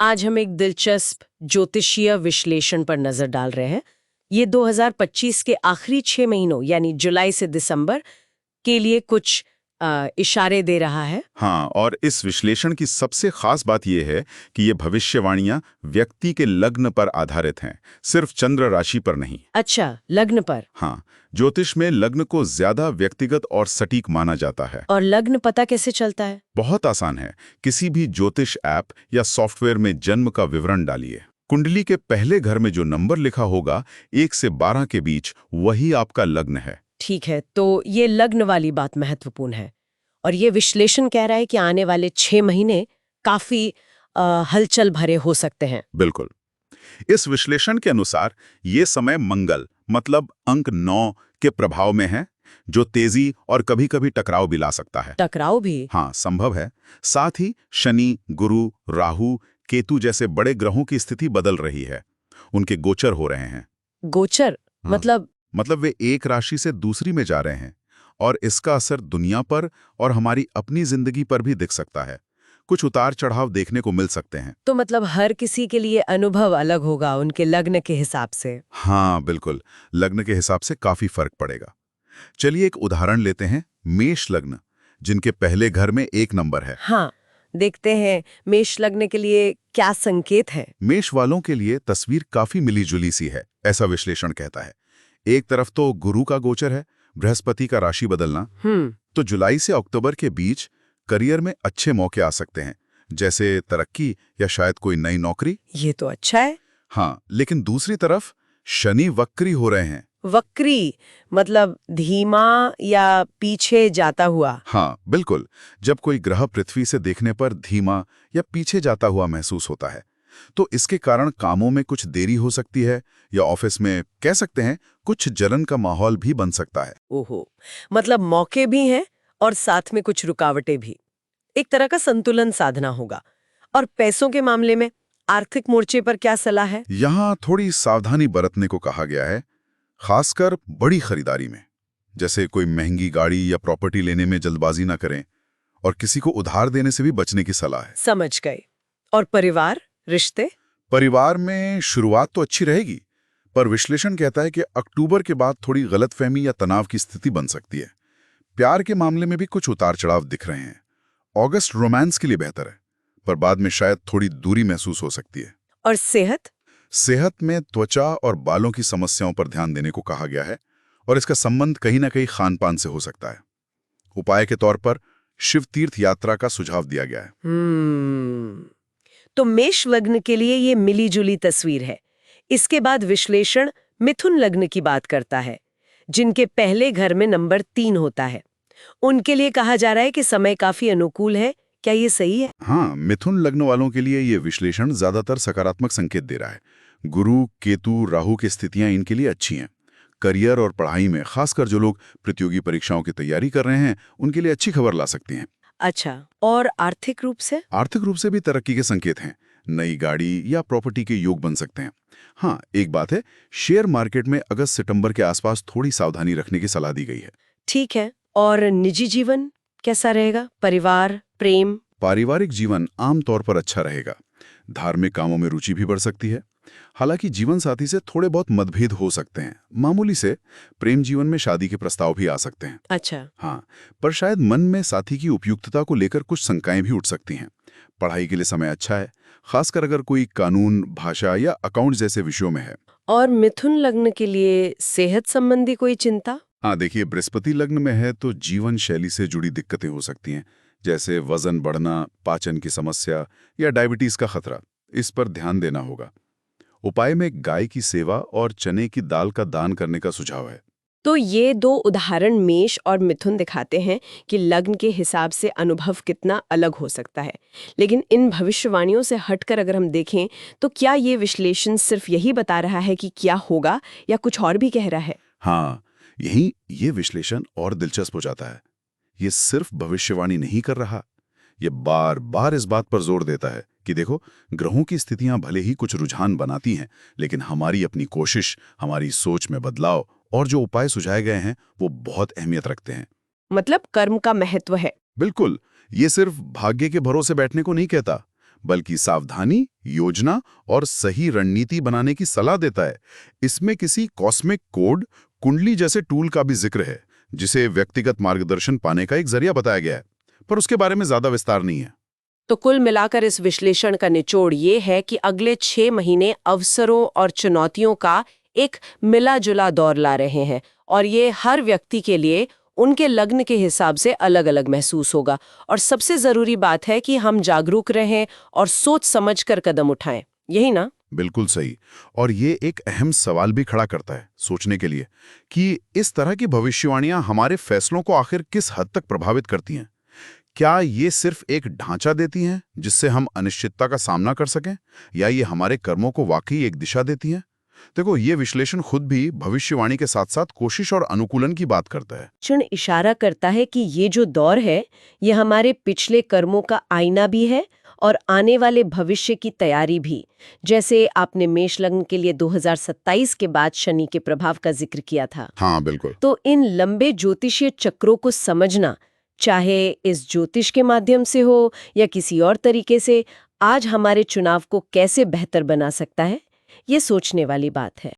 आज हम एक दिलचस्प ज्योतिषीय विश्लेषण पर नजर डाल रहे हैं। ये 2025 के आखिरी 6 महीनों यानी जुलाई से दिसंबर के लिए कुछ इशारे दे रहा है। हाँ, और इस विश्लेषण की सबसे खास बात यह है कि ये भविष्यवाणियां व्यक्ति के लग्न पर आधारित हैं, सिर्फ चंद्र राशि पर नहीं। अच्छा, लग्न पर। हाँ, ज्योतिष में लग्न को ज्यादा व्यक्तिगत और सटीक माना जाता है। और लग्न पता कैसे चलता है? बहुत आसान है। किसी भी ज्योतिष ऐप या सॉफ्टवेयर में जन्म का विवरण डालिए। कुंडली के पहले घर में जो नंबर लिखा होगा 1 से 12 के बीच, वही आपका लग्न है। ठीक है, तो ये लग्न वाली बात महत्वपूर्ण है। और ये विश्लेषण कह रहा है कि आने वाले 6 महीने काफी हलचल भरे हो सकते हैं। बिल्कुल। इस विश्लेषण के अनुसार ये समय मंगल मतलब अंक 9 के प्रभाव में है, जो तेजी और कभी-कभी टकराव भी ला सकता है। टकराव भी? हाँ, संभव है। साथ ही शनि, गुरु, राहु, केतु जैसे बड़े ग्रहों की स्थिति बदल रही है। उनके गोचर हो रहे हैं। गोचर? हाँ। मतलब वे एक राशि से दूसरी में जा रहे हैं, और इसका असर दुनिया पर और हमारी अपनी जिंदगी पर भी दिख सकता है। कुछ उतार चढ़ाव देखने को मिल सकते हैं। तो मतलब हर किसी के लिए अनुभव अलग होगा उनके लग्न के हिसाब से। हाँ, बिल्कुल। लग्न के हिसाब से काफी फर्क पड़ेगा। चलिए एक उदाहरण लेते हैं। मेष लग्न, जिनके पहले घर में 1 नंबर है। हाँ, देखते हैं मेष लग्न के लिए क्या संकेत है। मेष वालों के लिए तस्वीर काफी मिली-जुली सी है, ऐसा विश्लेषण कहता है। एक तरफ तो गुरु का गोचर है, बृहस्पति का राशि बदलना। तो जुलाई से अक्टूबर के बीच करियर में अच्छे मौके आ सकते हैं, जैसे तरक्की या शायद कोई नई नौकरी। ये तो अच्छा है। हाँ, लेकिन दूसरी तरफ शनि वक्री हो रहे हैं। वक्री मतलब धीमा या पीछे जाता हुआ। हाँ, बिल्कुल। जब कोई ग्रह पृथ्वी से देखने पर धीमा या पीछे जाता हुआ महसूस होता है, तो इसके कारण कामों में कुछ देरी हो सकती है, या ऑफिस में कह सकते हैं कुछ जलन का माहौल भी बन सकता है। ओहो, मतलब मौके भी हैं और साथ में कुछ रुकावटें भी। एक तरह का संतुलन साधना होगा। और पैसों के मामले में आर्थिक मोर्चे पर क्या सलाह है? यहाँ थोड़ी सावधानी बरतने को कहा गया है, खासकर बड़ी खरीदारी में। जैसे कोई महंगी गाड़ी या प्रॉपर्टी लेने में जल्दबाजी ना करें, और किसी को उधार देने से भी बचने की सलाह है। समझ गए। और परिवार, रिश्ते? परिवार में शुरुआत तो अच्छी रहेगी, पर विश्लेषण कहता है कि अक्टूबर के बाद थोड़ी गलतफहमी या तनाव की स्थिति बन सकती है। प्यार के मामले में भी कुछ उतार चढ़ाव दिख रहे हैं। अगस्त रोमांस के लिए बेहतर है, पर बाद में शायद थोड़ी दूरी महसूस हो सकती है। और सेहत? सेहत में त्वचा और बालों की समस्याओं पर ध्यान देने को कहा गया है, और इसका संबंध कहीं ना कहीं खान-पान से हो सकता है। उपाय के तौर पर शिव तीर्थ यात्रा का सुझाव दिया गया है। तो मेष लग्न के लिए ये मिली-जुली तस्वीर है। इसके बाद विश्लेषण मिथुन लग्न की बात करता है, जिनके पहले घर में नंबर 3 होता है। उनके लिए कहा जा रहा है कि समय काफी अनुकूल है। क्या ये सही है? हाँ, मिथुन लग्न वालों के लिए ये विश्लेषण ज्यादातर सकारात्मक संकेत दे रहा है। गुरु, केतु, राहु की स्थितियां इनके लिए अच्छी हैं। करियर और पढ़ाई में, खासकर जो लोग प्रतियोगी परीक्षाओं की तैयारी कर रहे हैं, उनके लिए अच्छी खबर ला सकती हैं। अच्छा, और आर्थिक रूप से? आर्थिक रूप से भी तरक्की के संकेत हैं। नई गाड़ी या प्रॉपर्टी के योग बन सकते हैं। हाँ, एक बात है, शेयर मार्केट में अगस्त-सितंबर के आसपास थोड़ी सावधानी रखने की सलाह दी गई है। ठीक है। और निजी जीवन कैसा रहेगा? परिवार, प्रेम? पारिवारिक जीवन आमतौर पर अच्छा रहेगा। धार्मिक कामों में रुचि भी बढ़ सकती है। हालांकि जीवन साथी से थोड़े बहुत मतभेद हो सकते हैं, मामूली से। प्रेम जीवन में शादी के प्रस्ताव भी आ सकते हैं। अच्छा। हाँ, पर शायद मन में साथी की उपयुक्तता को लेकर कुछ शंकाएं भी उठ सकती हैं। पढ़ाई के लिए समय अच्छा है, खासकर अगर कोई कानून, भाषा या अकाउंट जैसे विषयों में है। और मिथुन लग्न के लिए सेहत संबंधी कोई चिंता? हाँ, देखिए, बृहस्पति लग्न में है तो जीवन शैली से जुड़ी दिक्कतें हो सकती हैं, जैसे वजन बढ़ना, पाचन की समस्या या डायबिटीज का खतरा। इस पर ध्यान देना होगा। उपाय में गाय की सेवा और चने की दाल का दान करने का सुझाव है। तो ये 2 उदाहरण मेष और मिथुन दिखाते हैं कि लग्न के हिसाब से अनुभव कितना अलग हो सकता है। लेकिन इन भविष्यवाणियों से हटकर अगर हम देखें, तो क्या ये विश्लेषण सिर्फ यही बता रहा है कि क्या होगा, या कुछ और भी कह रहा है? हाँ, यही ये विश्लेषण और दिलचस्प हो जाता है। ये सिर्फ भविष्यवाणी नहीं कर रहा, ये बार बार इस बात पर जोर देता है कि देखो, ग्रहों की स्थितियां भले ही कुछ रुझान बनाती हैं, लेकिन हमारी अपनी कोशिश, हमारी सोच में बदलाव और जो उपाय सुझाए गए हैं, वो बहुत अहमियत रखते हैं। मतलब कर्म का महत्व है। बिल्कुल, ये सिर्फ भाग्य के भरोसे बैठने को नहीं कहता, बल्कि सावधानी, योजना और सही रणनीति बनाने की सलाह देता है। इसमें किसी कॉस्मिक कोड, कुंडली जैसे टूल का भी जिक्र है, जिसे व्यक्तिगत मार्गदर्शन पाने का एक जरिया बताया गया है, पर उसके बारे में ज्यादा विस्तार नहीं है। तो कुल मिलाकर इस विश्लेषण का निचोड़ ये है कि अगले 6 महीने अवसरों और चुनौतियों का एक मिला-जुला दौर ला रहे हैं, और ये हर व्यक्ति के लिए उनके लग्न के हिसाब से अलग-अलग महसूस होगा। और सबसे जरूरी बात है कि हम जागरूक रहें और सोच समझकर कदम उठाएं। यही ना? बिल्कुल सही। और ये एक अहम सवाल भी खड़ा करता है सोचने के लिए कि इस तरह की भविष्यवाणियां हमारे फैसलों को आखिर किस हद तक प्रभावित करती हैं। क्या ये सिर्फ एक ढांचा देती हैं जिससे हम अनिश्चितता का सामना कर सकें, या ये हमारे कर्मों को वाकई एक दिशा देती हैं? देखो, ये विश्लेषण खुद भी भविष्यवाणी के साथ साथ कोशिश और अनुकूलन की बात करता है। क्षण इशारा करता है कि ये जो दौर है, ये हमारे पिछले कर्मों का आईना भी है और आने वाले भविष्य की तैयारी भी। जैसे आपने मेष लग्न के लिए 2027 के बाद शनि के प्रभाव का जिक्र किया था। हाँ, बिल्कुल। तो इन लंबे ज्योतिषीय चक्रों को समझना, चाहे इस ज्योतिष के माध्यम से हो या किसी और तरीके से, आज हमारे चुनाव को कैसे बेहतर बना सकता है, ये सोचने वाली बात है।